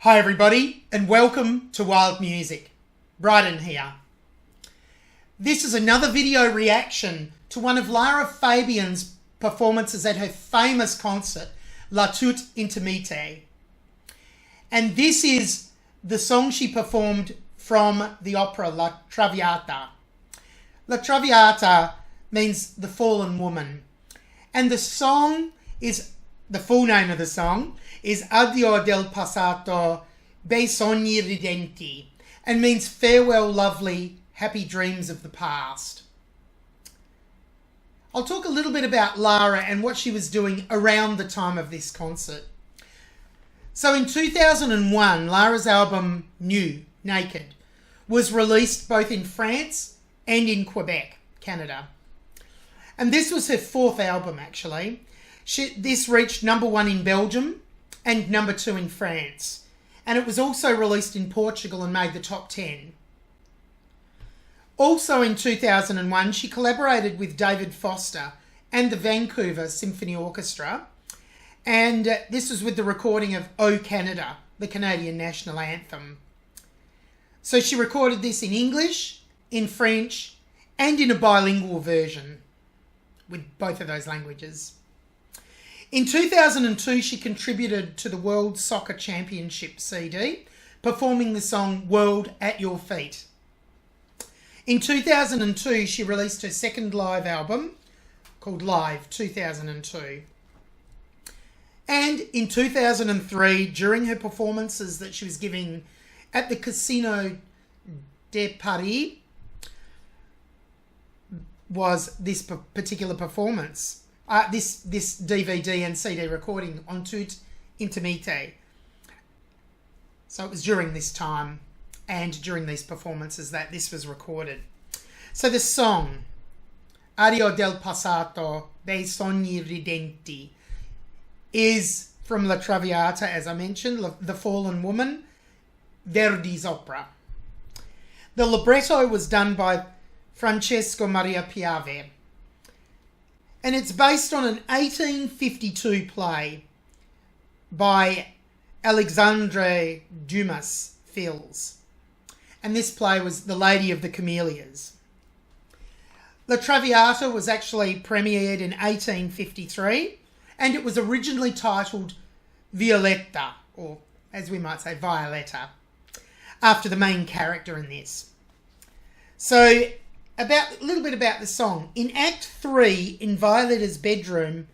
Hi everybody and welcome to Wild Music. Bryden here. This is another video reaction to one of Lara Fabian's performances at her famous concert, En Toute Intimité. And this is the song she performed from the opera La Traviata. La Traviata means the fallen woman. And the song is, the full name of the song is Addio Del Passato, bei sogni ridenti, and means farewell lovely, happy dreams of the past. I'll talk a little bit about Lara and what she was doing around the time of this concert. So in 2001, Lara's album New, Naked, was released both in France and in Quebec, Canada. And this was her fourth album actually. This reached #1 in Belgium and #2 in France. And it was also released in Portugal and made the top 10. Also in 2001, she collaborated with David Foster and the Vancouver Symphony Orchestra. And this was with the recording of O Canada, the Canadian national anthem. So she recorded this in English, in French, and in a bilingual version with both of those languages. In 2002, she contributed to the World Soccer Championship CD, performing the song World at Your Feet. In 2002, she released her second live album called Live 2002. And in 2003, during her performances that she was giving at the Casino de Paris, was this particular performance. This DVD and CD recording, En Toute Intimité. So it was during this time and during these performances that this was recorded. So the song, Addio Del Passato, bei sogni ridenti, is from La Traviata, as I mentioned, The Fallen Woman, Verdi's opera. The libretto was done by Francesco Maria Piave. And it's based on an 1852 play by Alexandre Dumas Fils. And this play was The Lady of the Camellias. La Traviata was actually premiered in 1853, and it was originally titled Violetta, or as we might say, Violetta, after the main character in this. So, a little bit about the song. In Act 3, in Violetta's bedroom,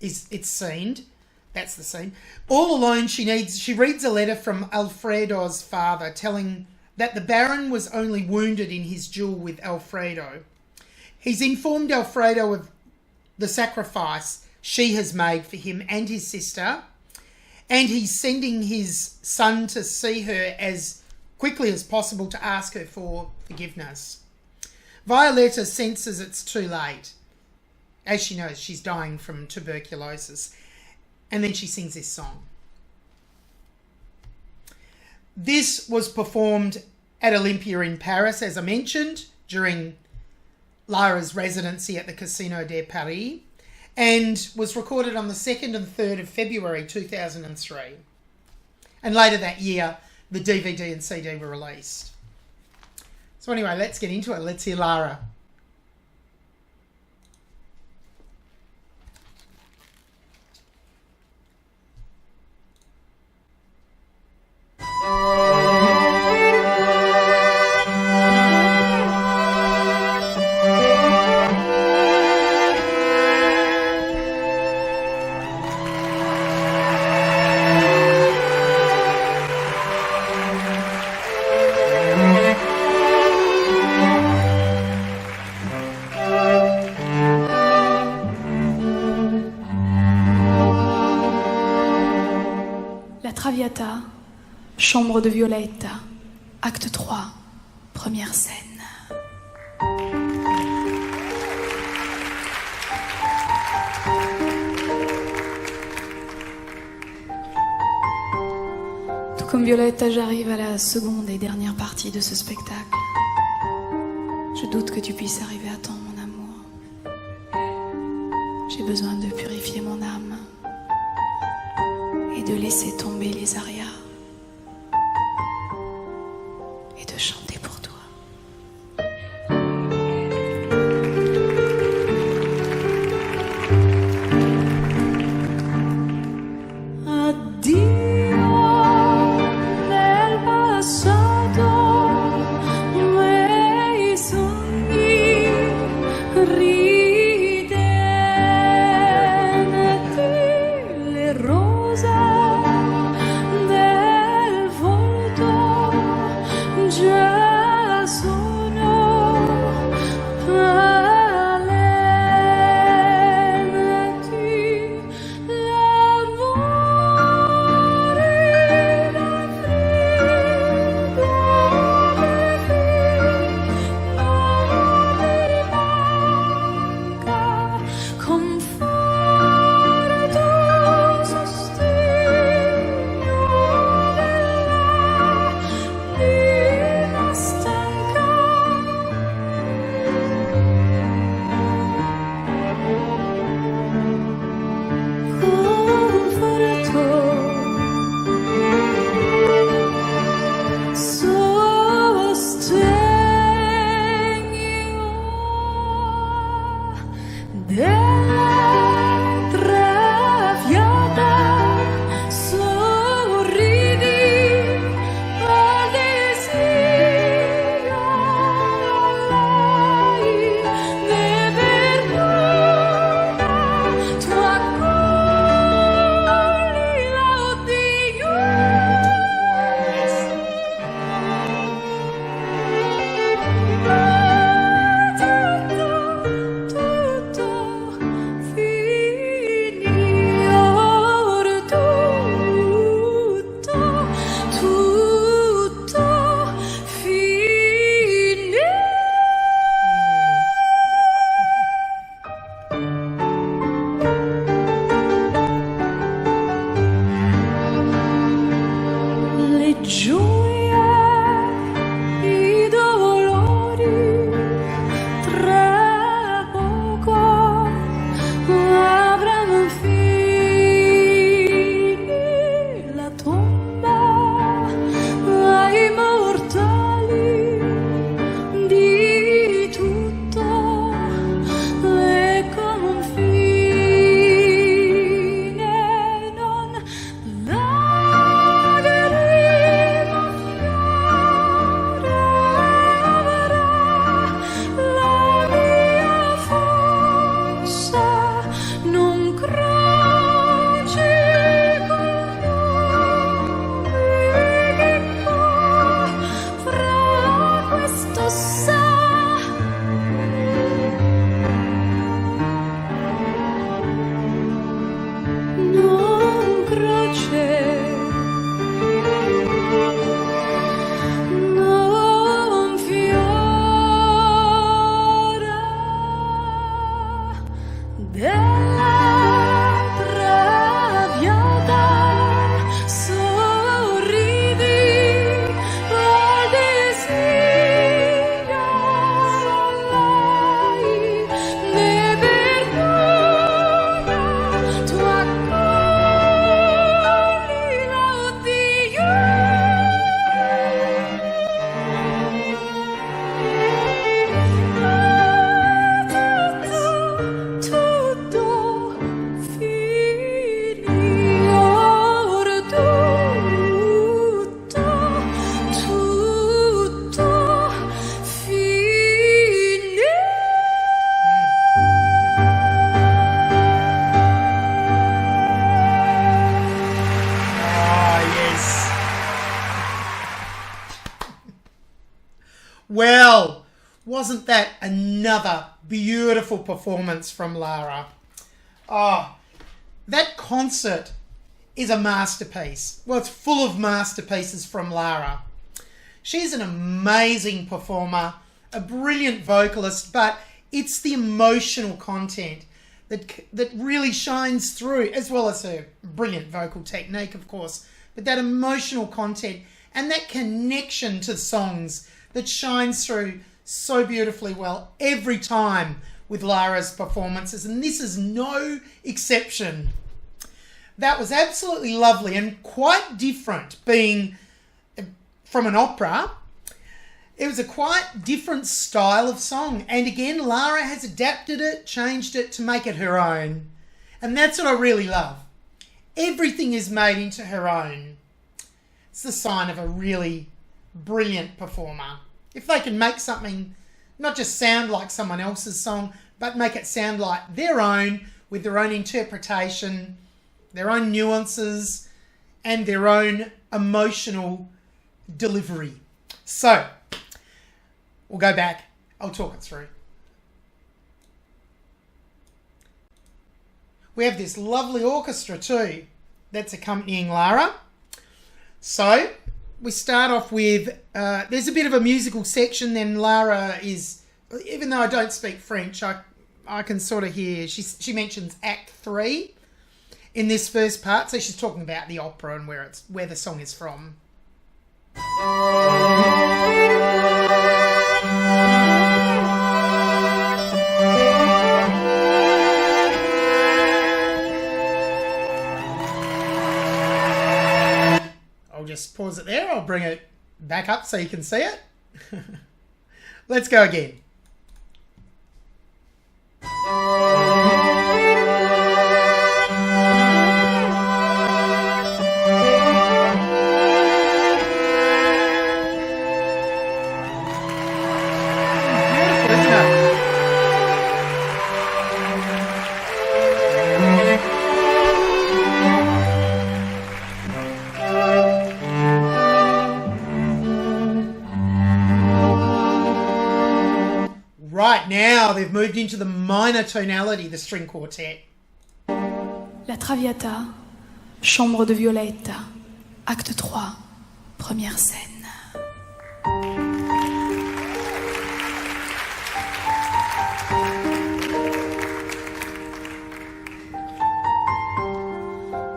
it's scened. That's the scene. All alone, she reads a letter from Alfredo's father telling that the Baron was only wounded in his duel with Alfredo. He's informed Alfredo of the sacrifice she has made for him and his sister, and he's sending his son to see her as quickly as possible to ask her for forgiveness. Violetta senses it's too late. As she knows, she's dying from tuberculosis. And then she sings this song. This was performed at Olympia in Paris, as I mentioned, during Lara's residency at the Casino de Paris, and was recorded on the 2nd and 3rd of February 2003. And later that year, the DVD and CD were released. So anyway, let's get into it. Let's hear Lara. Traviata, chambre de Violetta, acte 3, première scène. Tout comme Violetta, j'arrive à la seconde et dernière partie de ce spectacle. Je doute que tu puisses arriver à temps, mon amour. J'ai besoin de purifier mon âme et de laisser tomber les arias et de chanter pour toi. Addio del passato, miei sogni ridenti, le rose del volto già sono palenti, l'amore da frigo non mi rimanca, conforto, sostegno dell'anima stanca. Conforto, sostegno della Traviata, sorridi al desiderio, lei ne perdona, tu accogli l'oddio. Tutto finir, tutto finir. Le gioie, i dolori, tra poco avranno fine. La tomba ai mortali di tutto è confine, non lagrima fiore avrà la mia forza, non croci col nome che fra questo sa. Non croce, non fiora della Traviata, sorridi al desiderio, lei ne perdona, tu accogli l'oddio. Tutto finir, tutto finir. Ah, yes. Well, wasn't that another beautiful performance from Lara? Oh, that concert is a masterpiece. Well, it's full of masterpieces from Lara. She's an amazing performer, a brilliant vocalist, but it's the emotional content that really shines through, as well as her brilliant vocal technique, of course. But that emotional content and that connection to songs that shines through so beautifully well every time with Lara's performances, and this is no exception. That was absolutely lovely and quite different, being from an opera. It was a quite different style of song. And again, Lara has adapted it, changed it to make it her own. And that's what I really love. Everything is made into her own. It's the sign of a really brilliant performer. If they can make something not just sound like someone else's song, but make it sound like their own, with their own interpretation, their own nuances, and their own emotional delivery. So, we'll go back. I'll talk it through. We have this lovely orchestra too that's accompanying Lara. So, we start off with, there's a bit of a musical section, then Lara is, even though I don't speak French, I can sort of hear, she mentions Act 3 in this first part, so she's talking about the opera and where the song is from. I'll just pause it there. I'll bring it back up so you can see it. Let's go again. Right now, they've moved into the minor tonality, the string quartet. La Traviata, chambre de Violetta, acte 3, première scène.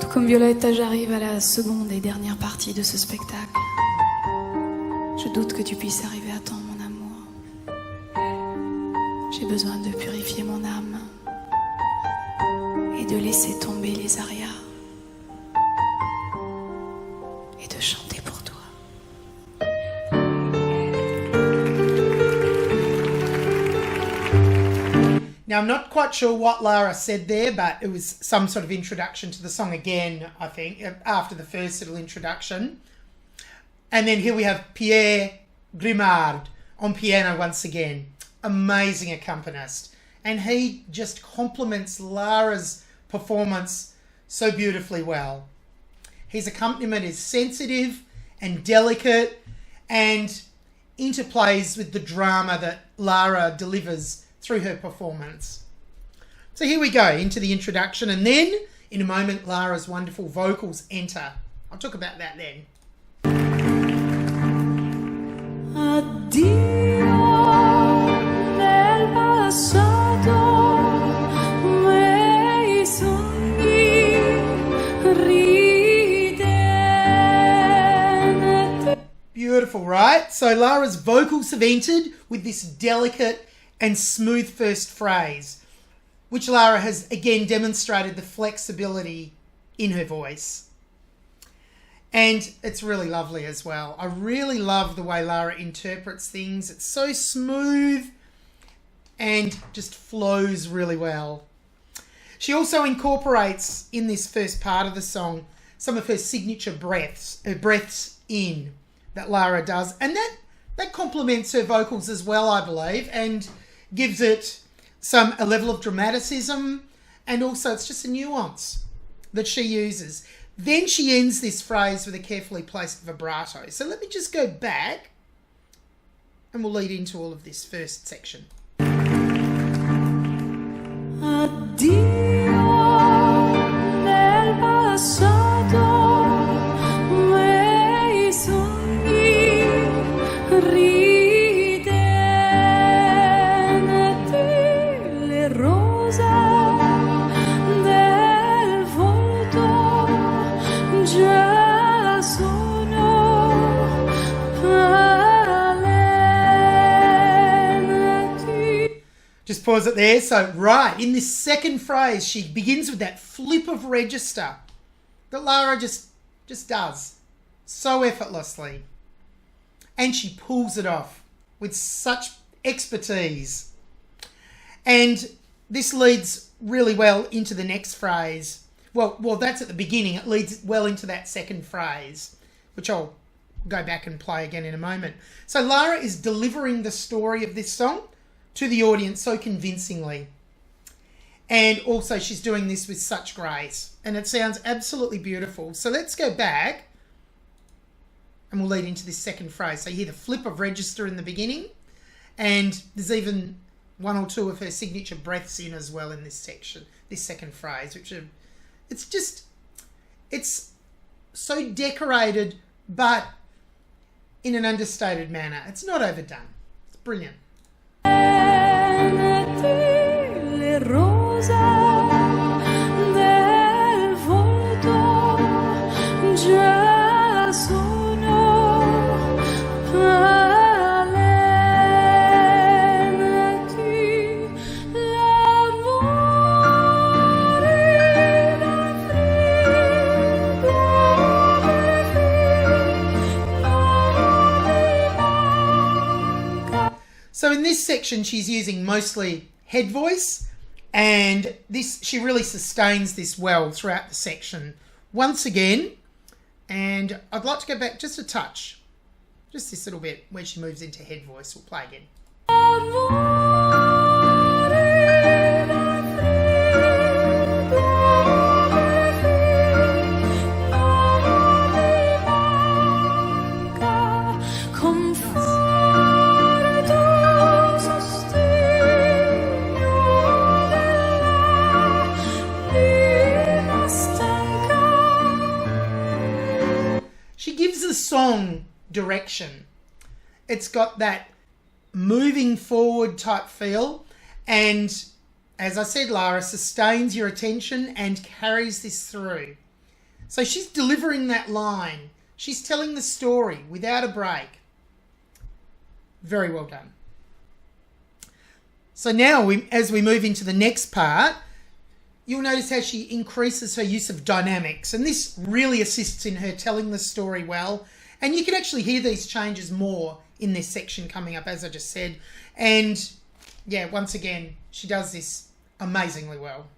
Tout comme Violetta, j'arrive à la seconde et dernière partie de ce spectacle. Je doute que tu puisses arriver à temps, mon amour. J'ai besoin de purifier mon âme et de laisser tomber les arias et de chanter pour toi. Now, I'm not quite sure what Lara said there, but it was some sort of introduction to the song again, I think, after the first little introduction. And then here we have Pierre Grimard on piano once again. Amazing accompanist, and he just complements Lara's performance so beautifully well. His accompaniment is sensitive and delicate and interplays with the drama that Lara delivers through her performance. So here we go into the introduction, and then in a moment Lara's wonderful vocals enter. I'll talk about that then. Addio del passato, miei sogni ridenti. Beautiful, right? So Lara's vocals have entered with this delicate and smooth first phrase, which Lara has again demonstrated the flexibility in her voice. And it's really lovely as well. I really love the way Lara interprets things. It's so smooth and just flows really well. She also incorporates in this first part of the song some of her signature breaths in that Lara does. And that complements her vocals as well, I believe, and gives it a level of dramaticism, and also it's just a nuance that she uses. Then she ends this phrase with a carefully placed vibrato. So let me just go back and we'll lead into all of this first section. Addio del passato, miei sogni ridenti, le rose del volto già sono palenti. Just pause it there. So, right, in this second phrase, she begins with that flip of register that Lara just does so effortlessly. And she pulls it off with such expertise. And this leads really well into the next phrase. Well, that's at the beginning. It leads well into that second phrase, which I'll go back and play again in a moment. So Lara is delivering the story of this song to the audience so convincingly. And also she's doing this with such grace. And it sounds absolutely beautiful. So let's go back and we'll lead into this second phrase. So you hear the flip of register in the beginning. And there's even one or two of her signature breaths in as well in this section, this second phrase, which are, it's so decorated, but in an understated manner. It's not overdone. It's brilliant. So in this section, she's using mostly head voice, and she really sustains this well throughout the section. Once again, and I'd like to go back just a touch, just this little bit where she moves into head voice. We'll play again. Song direction. It's got that moving forward type feel, and as I said, Lara sustains your attention and carries this through. So she's delivering that line. She's telling the story without a break. Very well done. So now as we move into the next part, you'll notice how she increases her use of dynamics, and this really assists in her telling the story well. And you can actually hear these changes more in this section coming up, as I just said. And yeah, once again, she does this amazingly well.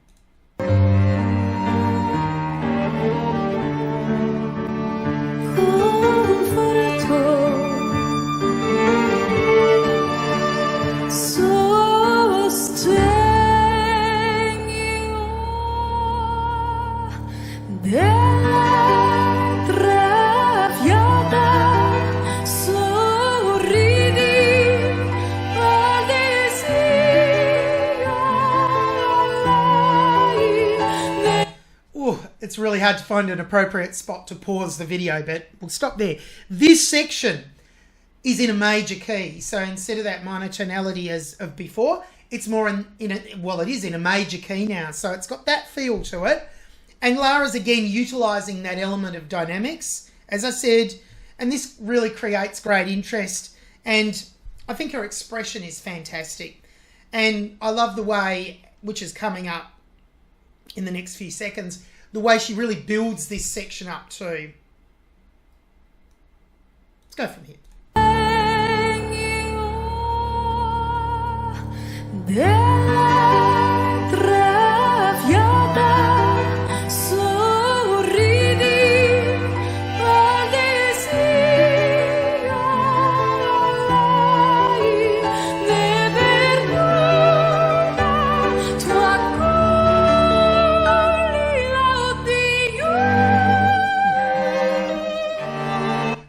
It's really hard to find an appropriate spot to pause the video, but we'll stop there. This section is in a major key. So instead of that minor tonality as of before, it's more it is in a major key now. So it's got that feel to it. And Lara's again utilising that element of dynamics, as I said, and this really creates great interest. And I think her expression is fantastic. And I love the way, which is coming up in the next few seconds, the way she really builds this section up too. Let's go from here.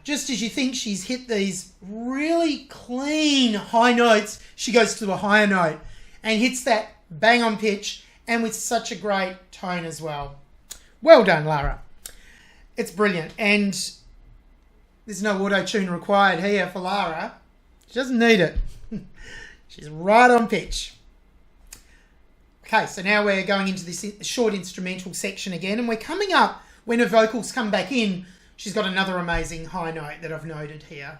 Just as you think she's hit these really clean high notes, she goes to a higher note and hits that bang on pitch and with such a great tone as well. Well done, Lara. It's brilliant. And there's no auto-tune required here for Lara. She doesn't need it. She's right on pitch. Okay, so now we're going into this short instrumental section again, and we're coming up when her vocals come back in. She's got another amazing high note that I've noted here.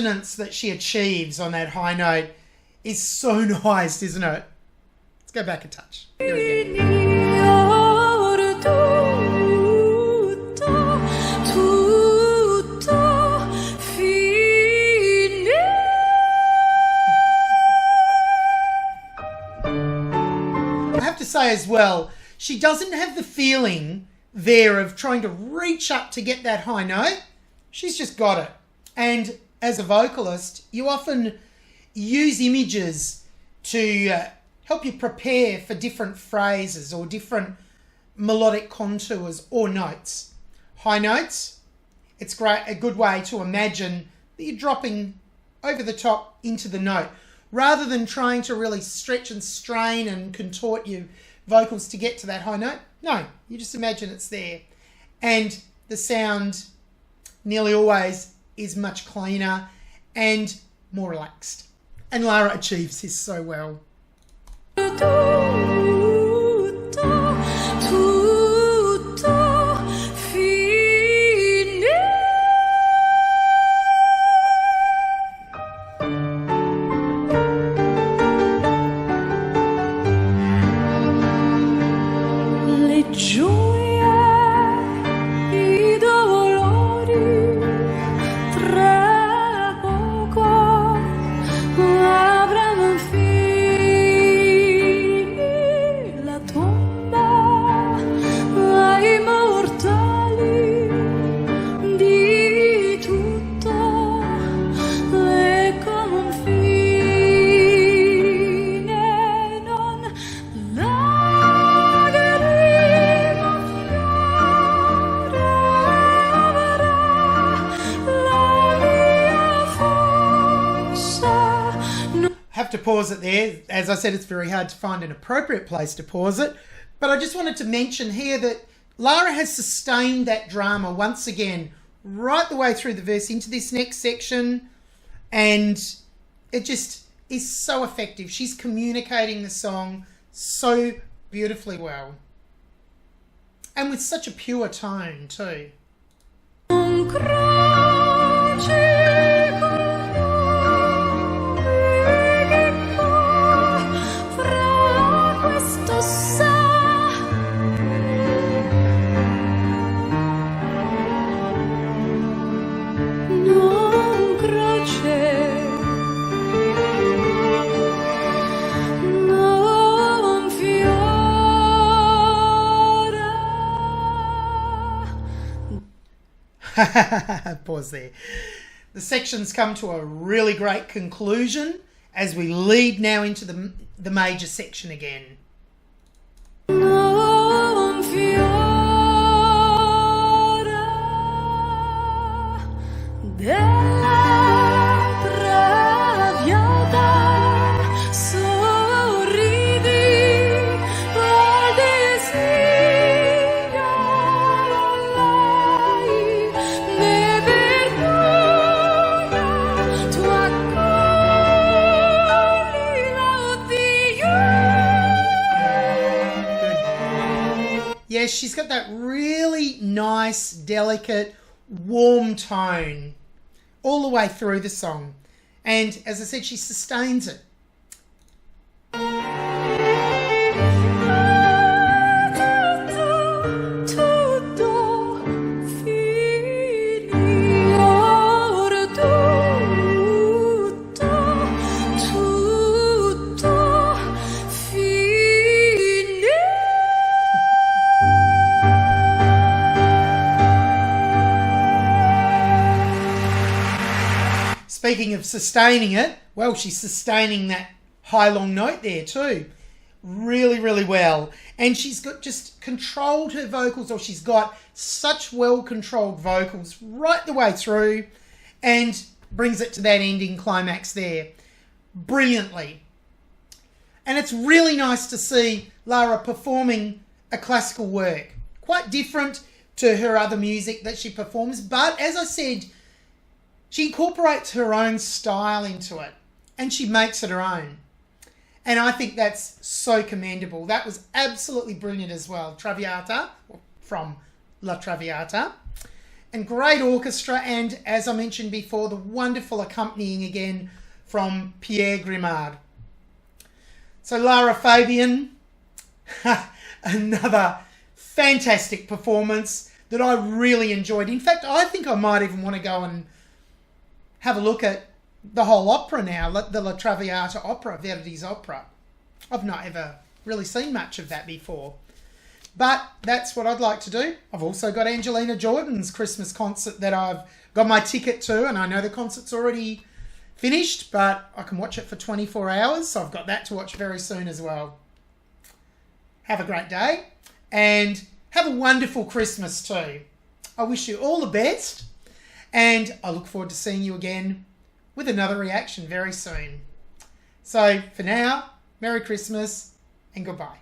resonance that she achieves on that high note is so nice, isn't it? Let's go back a touch. Here we go. I have to say as well, she doesn't have the feeling there of trying to reach up to get that high note. She's just got it. And as a vocalist, you often use images to help you prepare for different phrases or different melodic contours or notes. High notes, it's a good way to imagine that you're dropping over the top into the note rather than trying to really stretch and strain and contort your vocals to get to that high note. No, you just imagine it's there. And the sound nearly always is much cleaner and more relaxed. And Lara achieves this so well. To pause it there. As I said, it's very hard to find an appropriate place to pause it, but I just wanted to mention here that Lara has sustained that drama once again right the way through the verse into this next section, and it just is so effective. She's communicating the song so beautifully well and with such a pure tone too. Pause there. The sections come to a really great conclusion as we lead now into the major section again. Yeah, she's got that really nice, delicate, warm tone all the way through the song. And as I said, she sustains it. Speaking of sustaining it, well, she's sustaining that high long note there too. Really, really well. And she's got just controlled her vocals, or she's got such well-controlled vocals right the way through and brings it to that ending climax there brilliantly. And it's really nice to see Lara performing a classical work. Quite different to her other music that she performs, but as I said, she incorporates her own style into it and she makes it her own. And I think that's so commendable. That was absolutely brilliant as well. Traviata, from La Traviata. and great orchestra, and as I mentioned before, the wonderful accompanying again from Pierre Grimard. So Lara Fabian, another fantastic performance that I really enjoyed. In fact, I think I might even want to go and have a look at the whole opera now, the La Traviata opera, Verdi's opera. I've not ever really seen much of that before. But that's what I'd like to do. I've also got Angelina Jordan's Christmas concert that I've got my ticket to, and I know the concert's already finished, but I can watch it for 24 hours, so I've got that to watch very soon as well. Have a great day, and have a wonderful Christmas too. I wish you all the best, and I look forward to seeing you again with another reaction very soon. So for now, Merry Christmas and goodbye.